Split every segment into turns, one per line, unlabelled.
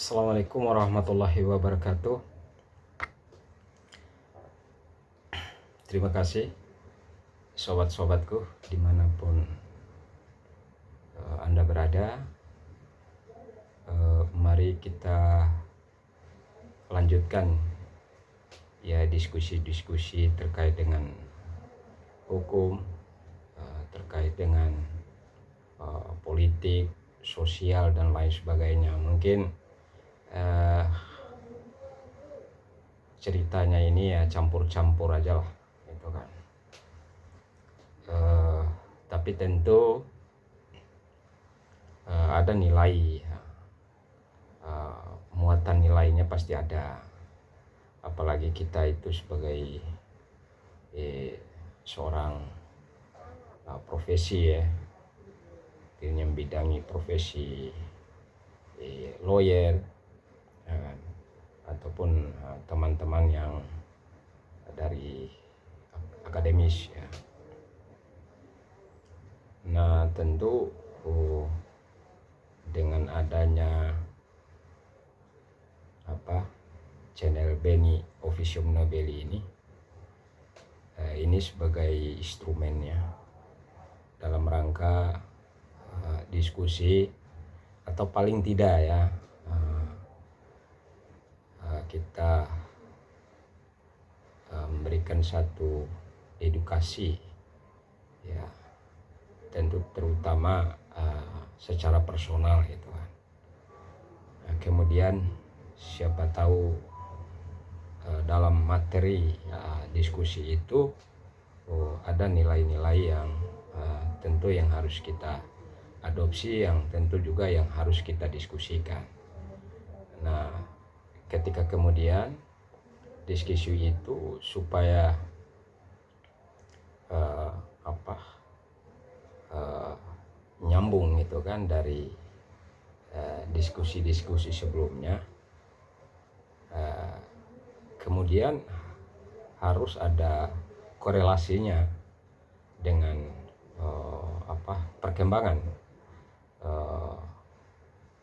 Assalamualaikum warahmatullahi wabarakatuh. Terima kasih sobat-sobatku dimanapun Anda berada. Mari kita lanjutkan ya diskusi-diskusi terkait dengan hukum, terkait dengan politik, sosial dan lain sebagainya. Mungkin ceritanya ini ya campur-campur aja lah gitu kan. Tapi tentu ada nilai, muatan nilainya pasti ada, apalagi kita itu sebagai seorang profesi ya, yang membidangi profesi lawyer ya kan? Ataupun teman-teman yang dari akademis ya. Nah tentu dengan adanya channel Beni Officium Nobeli ini sebagai instrumennya dalam rangka diskusi, atau paling tidak ya kita memberikan satu edukasi ya, tentu terutama secara personal gitu kan. Nah, kemudian siapa tahu dalam materi diskusi itu ada nilai-nilai yang tentu yang harus kita adopsi, yang tentu juga yang harus kita diskusikan. Nah, ketika kemudian diskusi itu supaya nyambung gitu kan dari diskusi-diskusi sebelumnya, kemudian harus ada korelasinya dengan perkembangan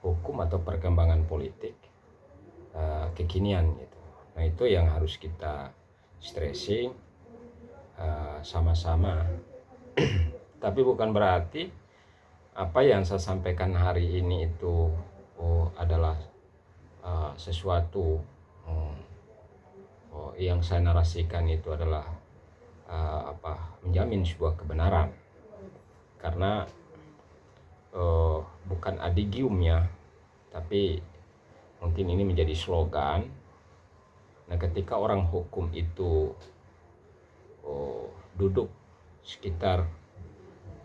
hukum atau perkembangan politik kekinian gitu. Nah itu yang harus kita stressing sama-sama. Tapi bukan berarti apa yang saya sampaikan hari ini itu adalah sesuatu yang saya narasikan itu adalah menjamin sebuah kebenaran, karena bukan adigiumnya, tapi mungkin ini menjadi slogan. Nah ketika orang hukum itu duduk sekitar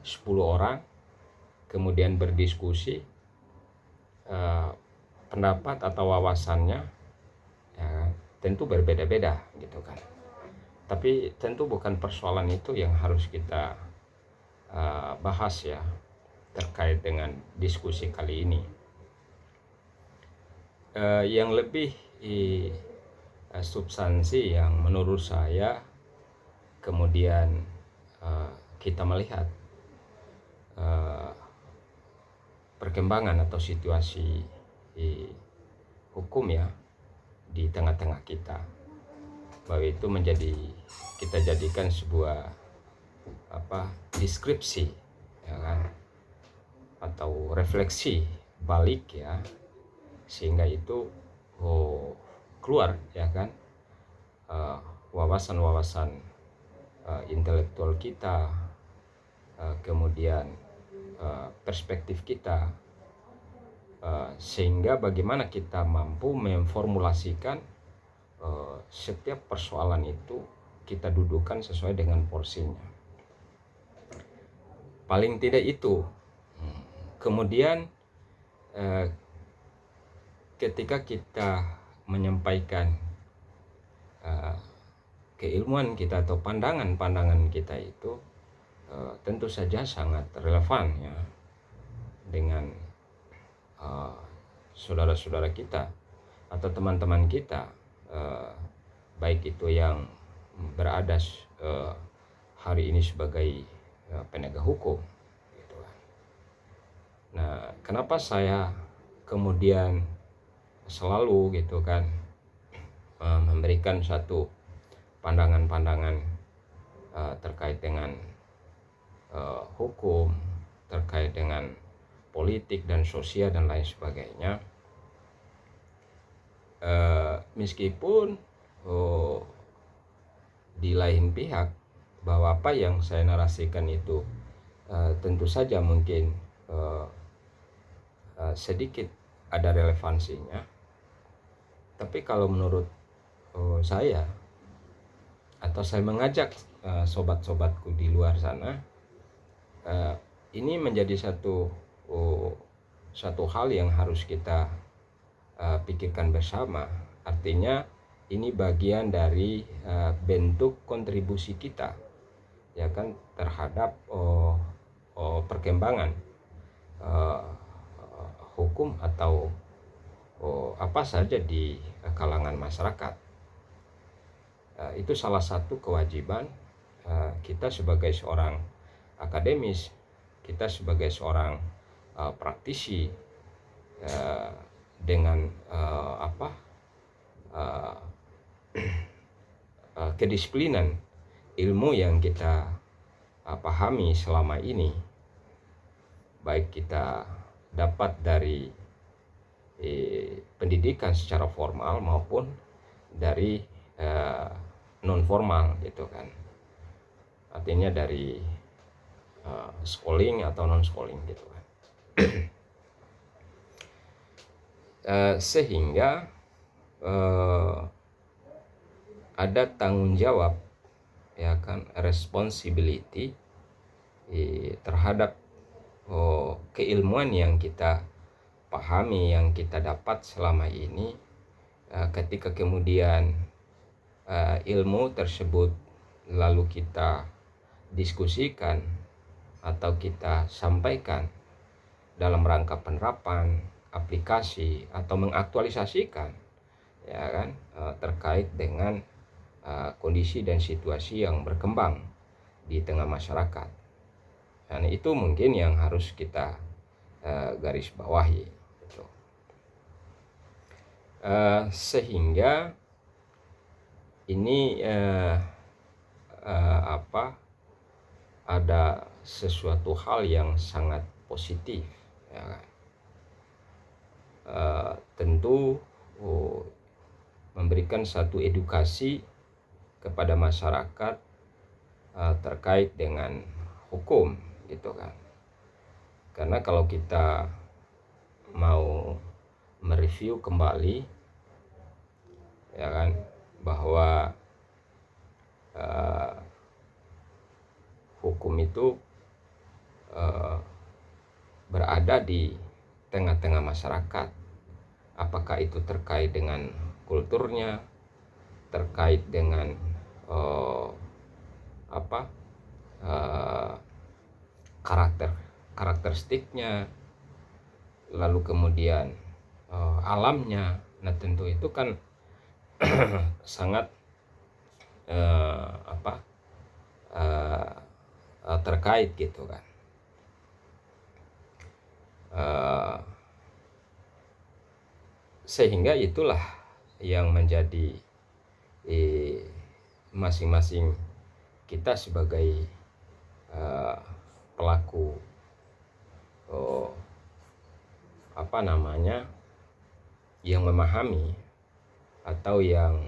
10 orang kemudian berdiskusi, pendapat atau wawasannya ya, tentu berbeda-beda gitu kan. Tapi tentu bukan persoalan itu yang harus kita bahas ya terkait dengan diskusi kali ini. Yang lebih substansi yang menurut saya kemudian kita melihat perkembangan atau situasi hukum ya di tengah-tengah kita, bahwa itu menjadi kita jadikan sebuah deskripsi ya kan, atau refleksi balik ya, sehingga itu keluar ya kan wawasan-wawasan intelektual kita, kemudian perspektif kita, sehingga bagaimana kita mampu memformulasikan setiap persoalan itu kita dudukkan sesuai dengan porsinya. Paling tidak itu. Kemudian ketika kita menyampaikan keilmuan kita atau pandangan-pandangan kita itu tentu saja sangat relevan ya dengan saudara-saudara kita atau teman-teman kita, baik itu yang berada hari ini sebagai penegak hukum gitu. Nah, kenapa saya kemudian selalu gitu kan memberikan satu pandangan-pandangan terkait dengan hukum, terkait dengan politik dan sosial dan lain sebagainya. Meskipun di lain pihak bahwa apa yang saya narasikan itu tentu saja mungkin sedikit ada relevansinya, tapi kalau menurut saya, atau saya mengajak sobat-sobatku di luar sana, ini menjadi satu hal yang harus kita pikirkan bersama. Artinya ini bagian dari bentuk kontribusi kita, ya kan, terhadap perkembangan hukum atau apa saja di kalangan masyarakat. Itu salah satu kewajiban kita sebagai seorang akademis, kita sebagai seorang praktisi dengan kedisiplinan ilmu yang kita pahami selama ini, baik kita dapat dari pendidikan secara formal maupun dari non formal gitu kan, artinya dari schooling atau non schooling gitu kan. Sehingga ada tanggung jawab, ya kan, responsibility terhadap keilmuan yang kita pahami, yang kita dapat selama ini. Ketika kemudian ilmu tersebut lalu kita diskusikan atau kita sampaikan dalam rangka penerapan, aplikasi atau mengaktualisasikan, ya kan, terkait dengan kondisi dan situasi yang berkembang di tengah masyarakat. Dan itu mungkin yang harus kita garis bawahi gitu. Sehingga ini ada sesuatu hal yang sangat positif, ya kan? Tentu memberikan satu edukasi kepada masyarakat terkait dengan hukum gitu kan. Karena kalau kita mau mereview kembali, ya kan, bahwa hukum itu berada di tengah-tengah masyarakat, apakah itu terkait dengan kulturnya, terkait dengan karakteristiknya, lalu kemudian alamnya. Nah tentu itu kan sangat terkait gitu kan. Sehingga itulah yang menjadi masing-masing kita sebagai pelaku yang memahami atau yang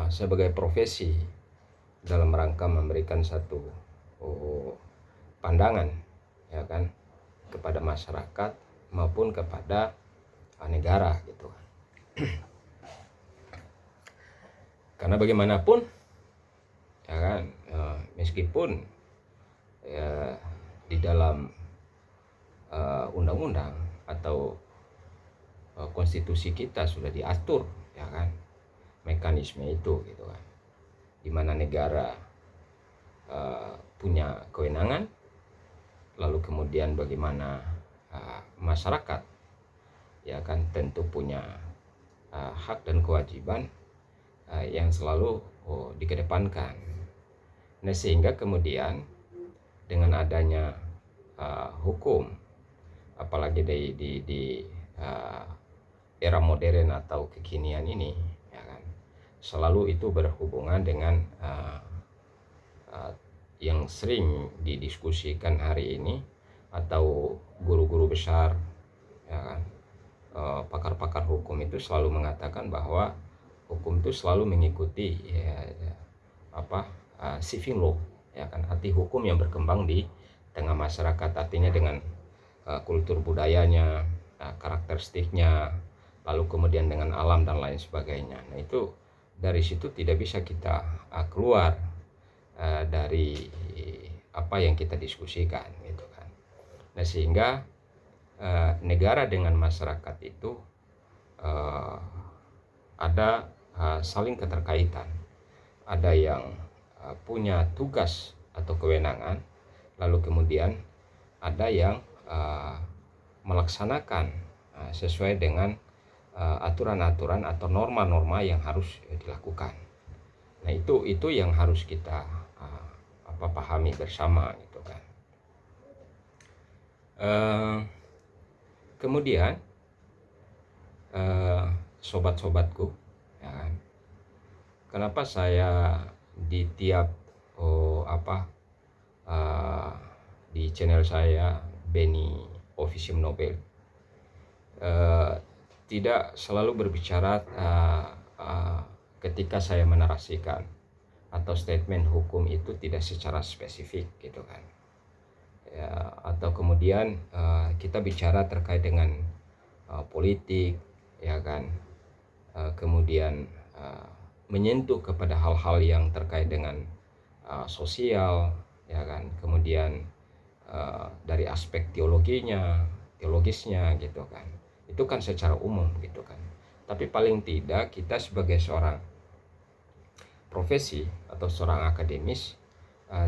sebagai profesi dalam rangka memberikan satu pandangan, ya kan, kepada masyarakat maupun kepada negara gitu. Karena bagaimanapun, ya kan, meskipun di dalam undang-undang atau konstitusi kita sudah diatur, ya kan, mekanisme itu gitu kan, di mana negara punya kewenangan, lalu kemudian bagaimana masyarakat, ya kan, tentu punya hak dan kewajiban yang selalu dikedepankan. Nah sehingga kemudian dengan adanya hukum, apalagi di era modern atau kekinian ini, ya kan, selalu itu berhubungan dengan yang sering didiskusikan hari ini, atau guru-guru besar, ya kan, pakar-pakar hukum itu selalu mengatakan bahwa hukum itu selalu mengikuti civil law, ya kan, arti hukum yang berkembang di tengah masyarakat, artinya dengan kultur budayanya, karakteristiknya, lalu kemudian dengan alam dan lain sebagainya. Nah, itu dari situ tidak bisa kita keluar dari apa yang kita diskusikan, gitu kan. Nah, sehingga negara dengan masyarakat itu ada saling keterkaitan. Ada yang punya tugas atau kewenangan, lalu kemudian ada yang melaksanakan sesuai dengan aturan-aturan atau norma-norma yang harus dilakukan. Nah, itu yang harus kita pahami bersama, gitu kan. Kemudian sobat-sobatku, ya kan, kenapa saya di tiap di channel saya Benny Officium Nobel tidak selalu berbicara ketika saya menarasikan atau statement hukum itu tidak secara spesifik, gitu kan, ya, atau kemudian kita bicara terkait dengan politik, ya kan, kemudian menyentuh kepada hal-hal yang terkait dengan sosial, ya kan, kemudian dari aspek teologisnya, gitu kan. Itu kan secara umum, gitu kan. Tapi paling tidak kita sebagai seorang profesi atau seorang akademis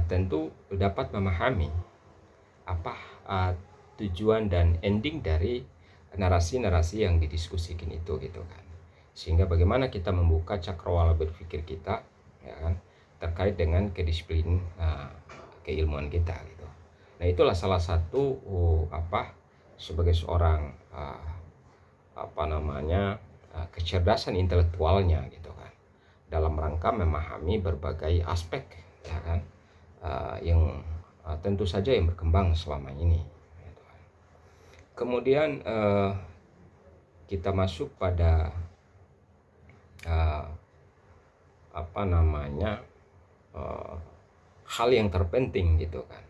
tentu dapat memahami apa tujuan dan ending dari narasi-narasi yang didiskusikan itu, gitu kan. Sehingga bagaimana kita membuka cakrawala berpikir kita, ya kan, terkait dengan kedisiplin keilmuan kita, gitu. Nah, itulah salah satu sebagai seorang kecerdasan intelektualnya, gitu kan, dalam rangka memahami berbagai aspek, ya kan, yang tentu saja yang berkembang selama ini, gitu kan. Kemudian kita masuk pada hal yang terpenting, gitu kan.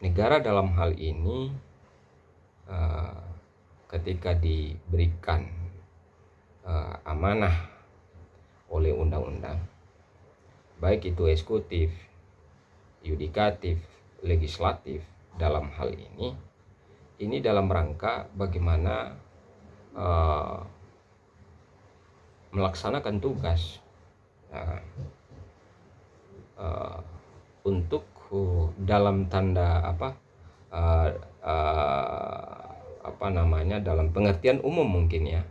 Negara dalam hal ini ketika diberikan amanah oleh undang-undang, baik itu eksekutif, yudikatif, legislatif, dalam hal ini dalam rangka bagaimana melaksanakan tugas, ya, untuk dalam tanda dalam pengertian umum mungkin, ya,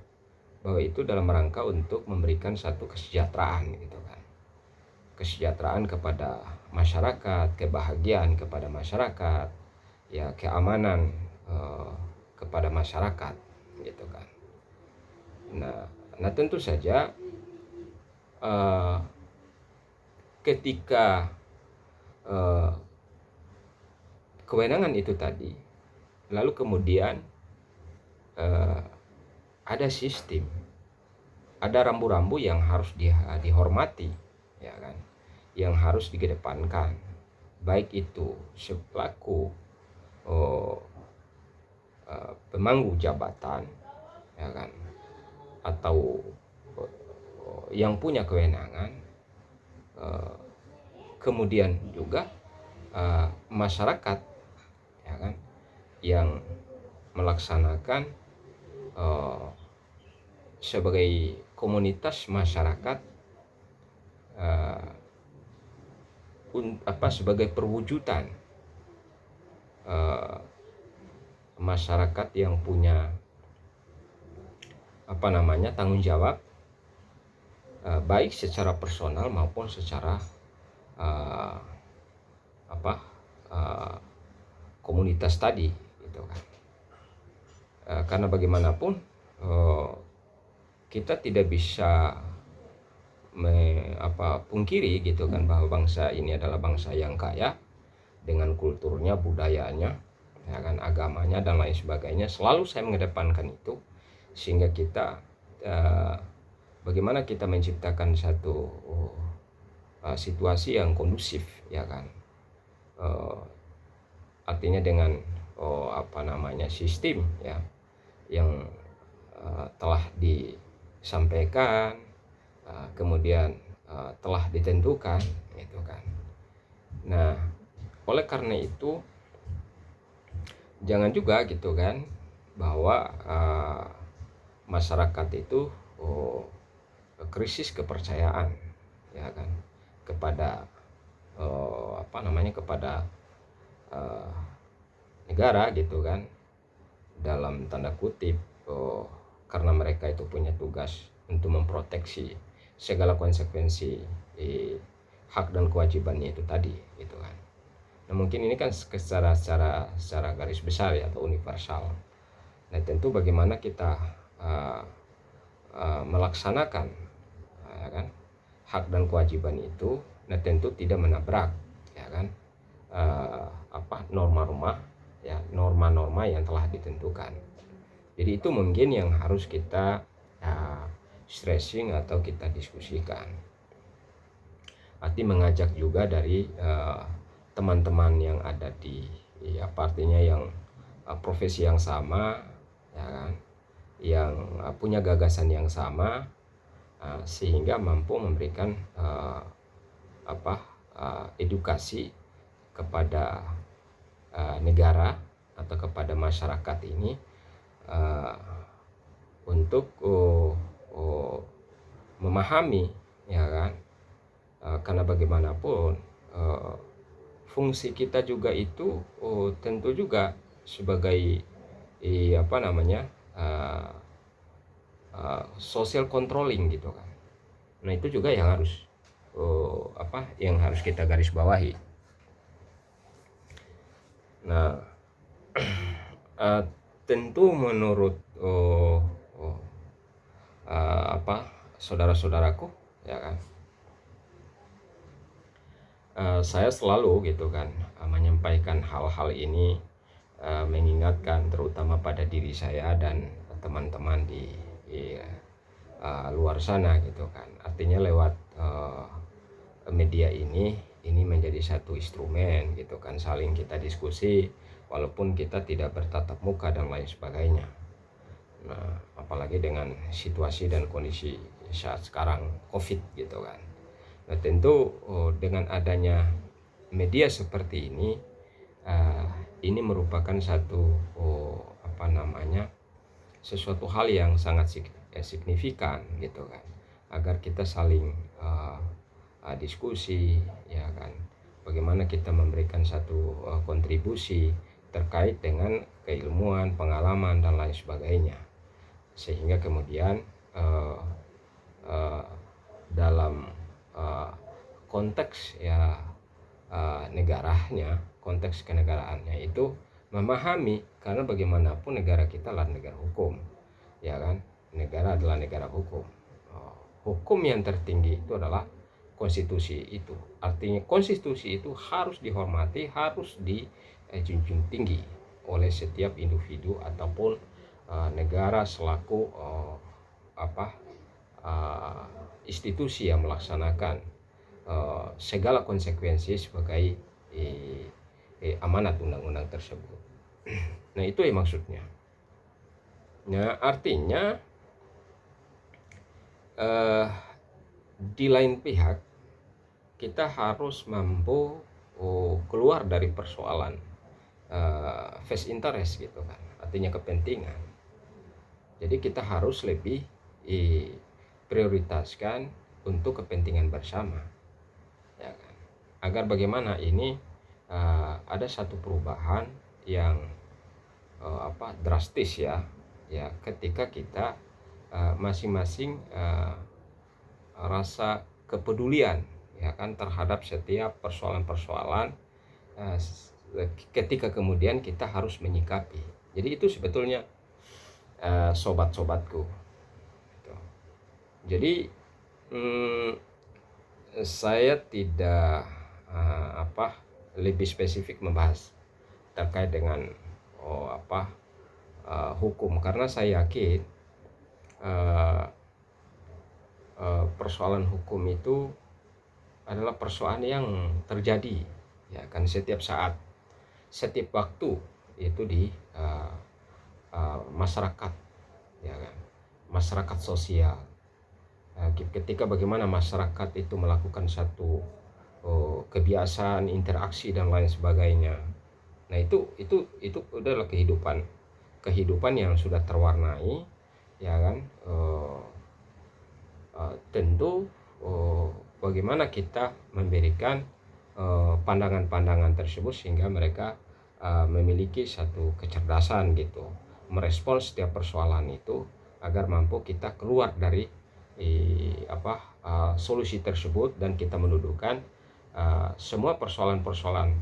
bahwa itu dalam rangka untuk memberikan satu kesejahteraan, gitu kan, kesejahteraan kepada masyarakat, kebahagiaan kepada masyarakat, ya, keamanan kepada masyarakat, gitu kan. Nah, tentu saja ketika kewenangan itu tadi, lalu kemudian ada sistem, ada rambu-rambu yang harus dihormati, ya kan, yang harus dikedepankan, baik itu selaku pemangku jabatan, ya kan, atau yang punya kewenangan, kemudian juga masyarakat, ya kan, yang melaksanakan sebagai komunitas masyarakat sebagai perwujudan masyarakat yang punya tanggung jawab, baik secara personal maupun secara komunitas tadi, gitu kan. Karena bagaimanapun kita tidak bisa pungkiri gitu kan, bahwa bangsa ini adalah bangsa yang kaya dengan kulturnya, budayanya, ya kan, agamanya dan lain sebagainya. Selalu saya mengedepankan itu, sehingga kita bagaimana kita menciptakan satu situasi yang kondusif, ya kan. Artinya dengan sistem ya yang telah disampaikan, kemudian telah ditentukan, gitu kan. Nah, oleh karena itu jangan juga gitu kan, bahwa masyarakat itu krisis kepercayaan, ya kan, kepada kepada negara gitu kan, dalam tanda kutip, karena mereka itu punya tugas untuk memproteksi segala konsekuensi hak dan kewajibannya itu tadi, gitu kan. Nah, mungkin ini kan secara garis besar ya, atau universal. Nah, tentu bagaimana kita melaksanakan ya kan, hak dan kewajiban itu, nah tentu tidak menabrak, ya kan, norma-norma yang telah ditentukan. Jadi itu mungkin yang harus kita stressing atau kita diskusikan. Arti mengajak juga dari teman-teman yang ada di artinya yang profesi yang sama, ya kan, yang punya gagasan yang sama, sehingga mampu memberikan edukasi kepada negara atau kepada masyarakat ini, untuk memahami, ya kan, karena bagaimanapun fungsi kita juga itu tentu juga sebagai social controlling, gitu kan. Nah, itu juga yang harus kita garis bawahi. Nah, tentu menurut saudara-saudaraku, ya kan, saya selalu gitu kan menyampaikan hal-hal ini, mengingatkan terutama pada diri saya dan teman-teman di luar sana, gitu kan. Artinya lewat media ini menjadi satu instrumen, gitu kan, saling kita diskusi walaupun kita tidak bertatap muka dan lain sebagainya. Nah, apalagi dengan situasi dan kondisi saat sekarang COVID, gitu kan. Nah, tentu dengan adanya media seperti ini merupakan satu sesuatu hal yang sangat signifikan, gitu kan, agar kita saling diskusi, ya kan, bagaimana kita memberikan satu kontribusi terkait dengan keilmuan, pengalaman dan lain sebagainya, sehingga kemudian dalam konteks ya negaranya, konteks kenegaraannya itu memahami, karena bagaimanapun negara kita adalah negara hukum, ya kan, negara adalah negara hukum. Hukum yang tertinggi itu adalah konstitusi itu. Artinya konstitusi itu harus dihormati, harus dijunjung tinggi oleh setiap individu ataupun negara selaku institusi yang melaksanakan segala konsekuensi sebagai amanat undang-undang tersebut. Nah, itu yang maksudnya. Nah, artinya di lain pihak kita harus mampu keluar dari persoalan face interest, gitu kan, artinya kepentingan. Jadi kita harus lebih prioritaskan untuk kepentingan bersama, ya kan, agar bagaimana ini ada satu perubahan yang drastis, ya ketika kita masing-masing rasa kepedulian, ya kan, terhadap setiap persoalan-persoalan, ketika kemudian kita harus menyikapi. Jadi itu sebetulnya sobat-sobatku. Gitu. Jadi saya tidak lebih spesifik membahas terkait dengan hukum, karena saya yakin persoalan hukum itu adalah persoalan yang terjadi ya kan setiap saat, setiap waktu itu di masyarakat, ya kan, masyarakat sosial. Ketika bagaimana masyarakat itu melakukan satu kebiasaan, interaksi dan lain sebagainya. Nah itu adalah kehidupan yang sudah terwarnai, ya kan. Tentu bagaimana kita memberikan pandangan-pandangan tersebut sehingga mereka memiliki satu kecerdasan gitu, merespons setiap persoalan itu agar mampu kita keluar dari solusi tersebut, dan kita mendudukan semua persoalan-persoalan,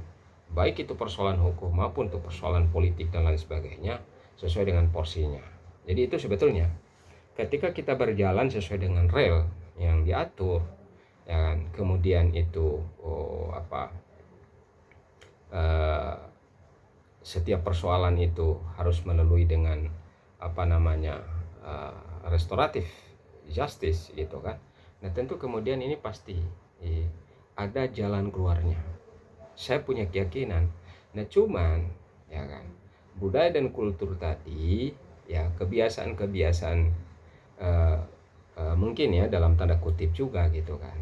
baik itu persoalan hukum maupun itu persoalan politik dan lain sebagainya, sesuai dengan porsinya. Jadi itu sebetulnya ketika kita berjalan sesuai dengan rel yang diatur, ya kan, kemudian itu setiap persoalan itu harus melalui dengan restoratif justice gitu kan. Nah tentu kemudian ini pasti ada jalan keluarnya. Saya punya keyakinan. Nah cuman ya kan, budaya dan kultur tadi ya, kebiasaan-kebiasaan mungkin ya dalam tanda kutip juga gitu kan.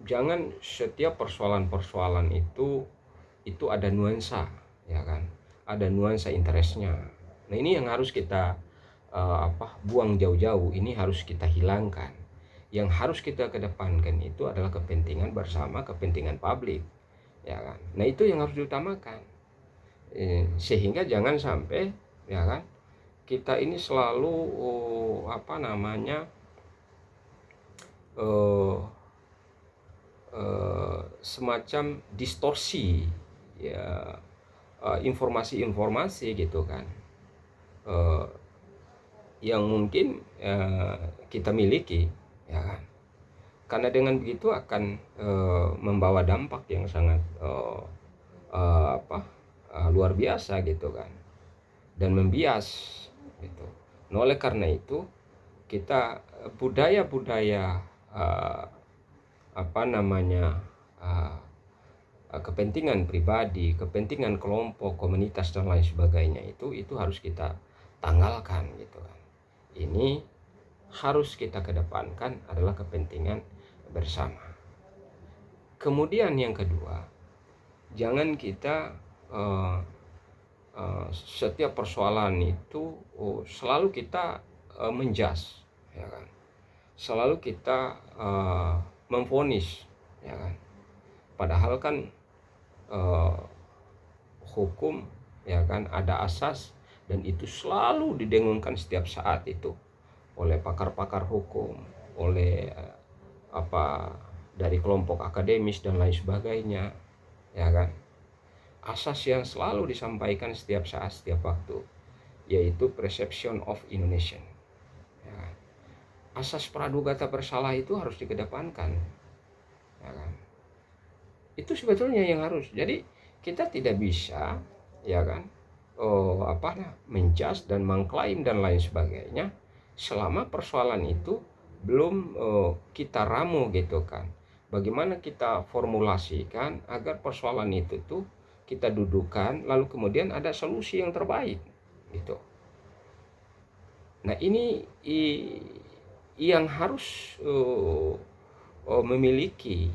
Jangan setiap persoalan-persoalan itu ada nuansa, ya kan, ada nuansa interestnya. Nah ini yang harus kita buang jauh-jauh, ini harus kita hilangkan. Yang harus kita kedepankan itu adalah kepentingan bersama, kepentingan publik, ya kan. Nah itu yang harus diutamakan, sehingga jangan sampai ya kan kita ini selalu semacam distorsi ya informasi-informasi gitu kan, yang mungkin kita miliki, ya kan. Karena dengan begitu akan membawa dampak yang sangat luar biasa gitu kan, dan membias gitu. Nah, oleh karena itu kita budaya-budaya kepentingan pribadi, kepentingan kelompok, komunitas dan lain sebagainya itu harus kita tanggalkan gitu kan. Ini harus kita kedepankan adalah kepentingan bersama. Kemudian yang kedua, jangan kita setiap persoalan itu selalu kita menjas, ya kan, selalu kita memvonis, ya kan. Padahal kan hukum, ya kan, ada asas, dan itu selalu didengungkan setiap saat itu oleh pakar-pakar hukum, oleh dari kelompok akademis dan lain sebagainya, ya kan. Asas yang selalu disampaikan setiap saat, setiap waktu, yaitu presumption of innocence, ya kan. Asas praduga tak bersalah itu harus dikedepankan, ya kan. Itu sebetulnya yang harus. Jadi kita tidak bisa, ya kan, menjudge dan mengklaim dan lain sebagainya selama persoalan itu belum kita ramu gitu kan. Bagaimana kita formulasikan agar persoalan itu tuh kita dudukan, lalu kemudian ada solusi yang terbaik gitu. Nah ini yang harus memiliki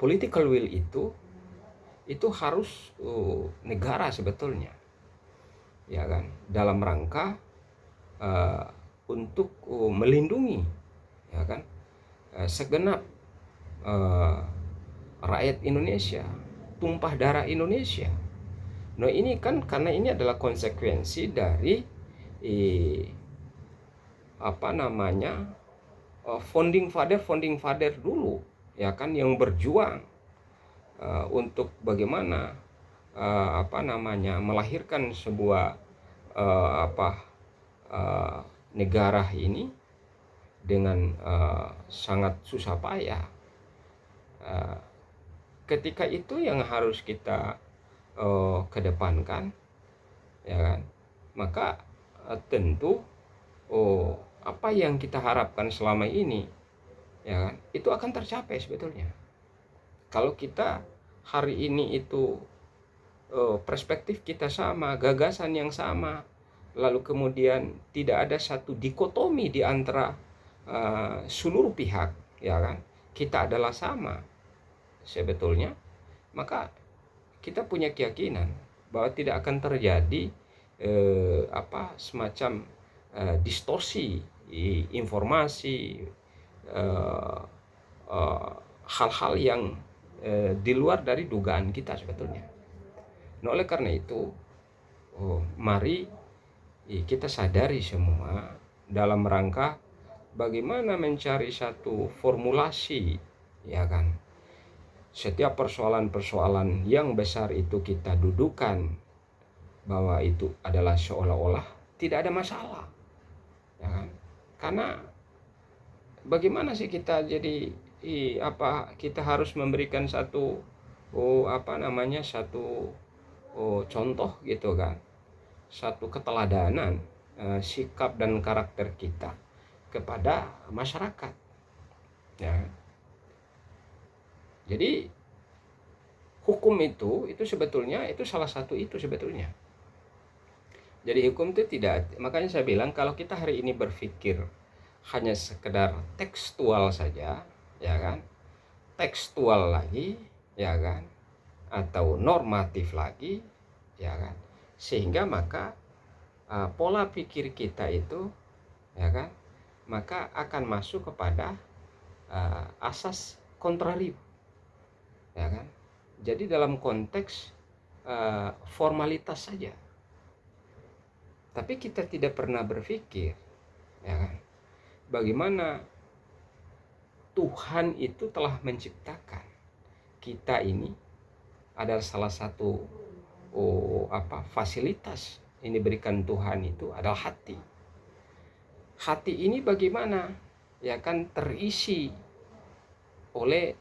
political will itu harus negara sebetulnya, ya kan, dalam rangka untuk melindungi, ya kan, segenap rakyat Indonesia, tumpah darah Indonesia. Nah ini kan karena ini adalah konsekuensi dari founding father dulu, ya kan, yang berjuang untuk bagaimana melahirkan sebuah negara ini dengan sangat susah payah. Ketika itu yang harus kita kedepankan, ya kan? Maka tentu apa yang kita harapkan selama ini, ya kan, itu akan tercapai sebetulnya. Kalau kita hari ini itu perspektif kita sama, gagasan yang sama, lalu kemudian tidak ada satu dikotomi di antara seluruh pihak, ya kan, kita adalah sama sebetulnya, maka kita punya keyakinan bahwa tidak akan terjadi semacam distorsi informasi, hal-hal yang di luar dari dugaan kita sebetulnya. Nah, oleh karena itu, mari kita sadari semua dalam rangka bagaimana mencari satu formulasi, ya kan. Setiap persoalan-persoalan yang besar itu kita dudukan bahwa itu adalah seolah-olah tidak ada masalah, ya kan. Karena bagaimana sih kita jadi kita harus memberikan satu satu contoh gitu kan, satu keteladanan sikap dan karakter kita kepada masyarakat, ya. Jadi hukum itu sebetulnya itu salah satu itu sebetulnya. Jadi hukum itu tidak, makanya saya bilang kalau kita hari ini berpikir hanya sekedar tekstual saja, ya kan, tekstual lagi, ya kan, atau normatif lagi, ya kan, sehingga maka pola pikir kita itu, ya kan, maka akan masuk kepada asas kontrarium, ya kan. Jadi dalam konteks formalitas saja, tapi kita tidak pernah berpikir, ya kan, bagaimana Tuhan itu telah menciptakan kita ini adalah salah satu fasilitas yang diberikan Tuhan itu adalah hati. Hati ini bagaimana, ya kan, terisi oleh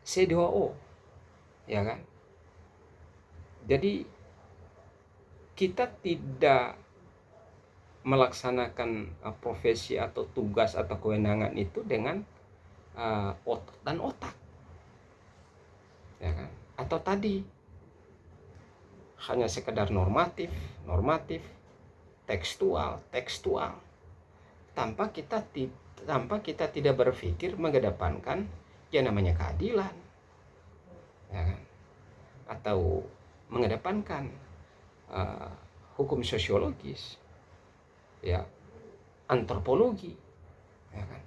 C2O, ya kan. Jadi kita tidak melaksanakan profesi atau tugas atau kewenangan itu dengan otot dan otak, ya kan, atau tadi hanya sekedar normatif, tekstual, tanpa kita tidak berpikir mengedepankan yang namanya keadilan, ya kan, atau mengedepankan hukum sosiologis, ya, antropologi, ya kan.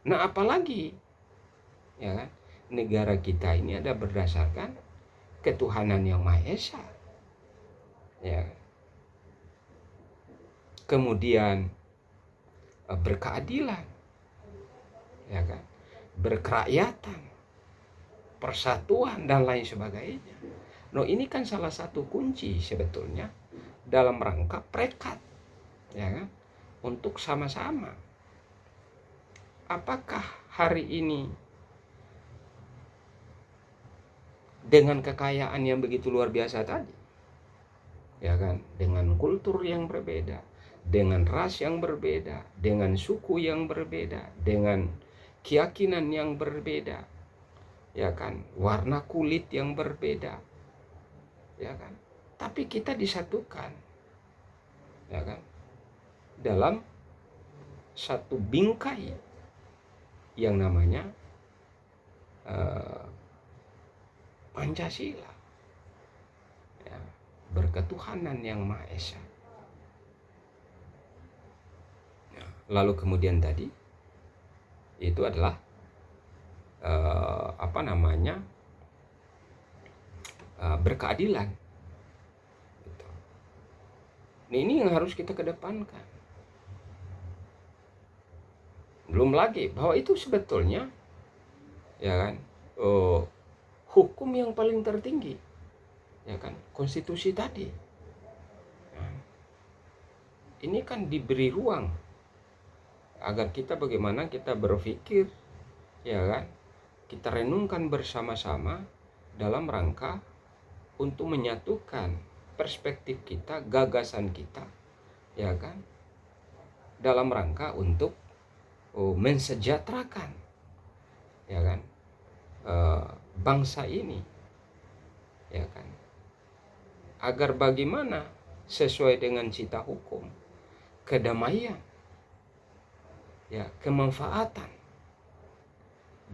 Nah, apalagi, ya kan, negara kita ini ada berdasarkan ketuhanan yang Maha Esa, ya. Kemudian berkeadilan, ya kan, berkerakyatan, persatuan dan lain sebagainya. Nah, ini kan salah satu kunci sebetulnya dalam rangka prekat, ya kan, untuk sama-sama. Apakah hari ini dengan kekayaan yang begitu luar biasa tadi, ya kan, dengan kultur yang berbeda, dengan ras yang berbeda, dengan suku yang berbeda, dengan keyakinan yang berbeda, ya kan, warna kulit yang berbeda, ya kan, tapi kita disatukan, ya kan, dalam satu bingkai yang namanya Pancasila, ya, berketuhanan yang Maha Esa. Ya, lalu kemudian tadi itu adalah berkeadilan. Gitu. Nah, ini yang harus kita kedepankan. Belum lagi bahwa itu sebetulnya, ya kan, hukum yang paling tertinggi, ya kan, konstitusi tadi. Nah, ini kan diberi ruang agar kita bagaimana kita berpikir, ya kan, kita renungkan bersama-sama dalam rangka untuk menyatukan perspektif kita, gagasan kita, ya kan, dalam rangka untuk mensejahterakan, ya kan, bangsa ini, ya kan, agar bagaimana sesuai dengan cita hukum, kedamaian, ya, kemanfaatan,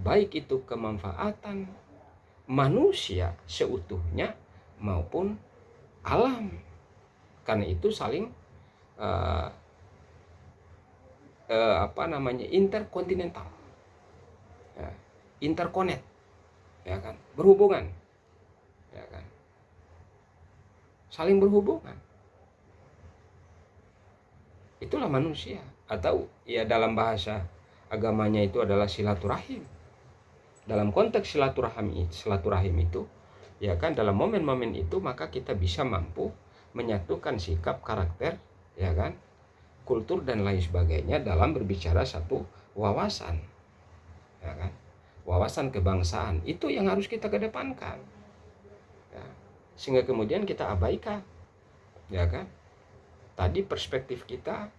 baik itu kemanfaatan manusia seutuhnya maupun alam, karena itu saling interkontinental, ya, interconnect, ya kan, berhubungan, ya kan, saling berhubungan. Itulah manusia, atau ya dalam bahasa agamanya itu adalah silaturahim. Dalam konteks silaturahim itu, ya kan, dalam momen-momen itu maka kita bisa mampu menyatukan sikap, karakter, ya kan, kultur dan lain sebagainya dalam berbicara satu wawasan, ya kan, wawasan kebangsaan. Itu yang harus kita kedepankan, ya. Sehingga kemudian kita abaikan, ya kan, tadi perspektif kita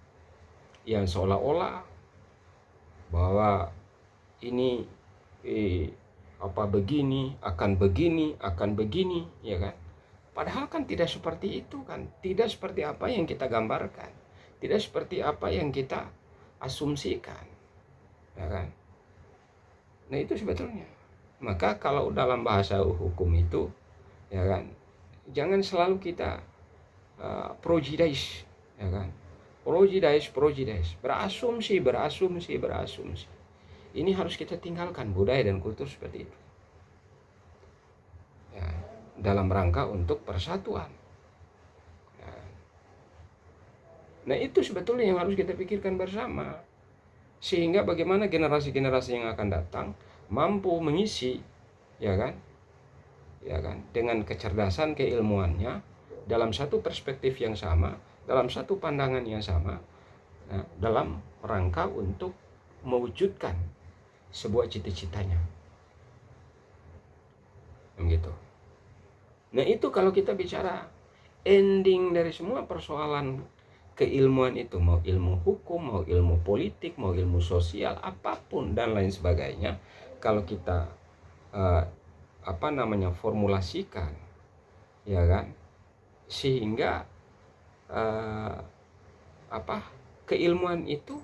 yang seolah-olah bahwa ini begini, akan begini, ya kan. Padahal kan tidak seperti itu kan, tidak seperti apa yang kita gambarkan, tidak seperti apa yang kita asumsikan, ya kan. Nah itu sebetulnya. Maka kalau dalam bahasa hukum itu, ya kan, jangan selalu kita prejudis, ya kan, prejudis, berasumsi. Ini harus kita tinggalkan budaya dan kultur seperti itu, ya, dalam rangka untuk persatuan. Ya. Nah itu sebetulnya yang harus kita pikirkan bersama, sehingga bagaimana generasi-generasi yang akan datang mampu mengisi, ya kan, dengan kecerdasan keilmuannya dalam satu perspektif yang sama, dalam satu pandangan yang sama, nah, dalam rangka untuk mewujudkan sebuah cita-citanya, begitu. Nah itu kalau kita bicara ending dari semua persoalan keilmuan itu, mau ilmu hukum, mau ilmu politik, mau ilmu sosial, apapun dan lain sebagainya, kalau kita formulasikan, ya kan, sehingga keilmuan itu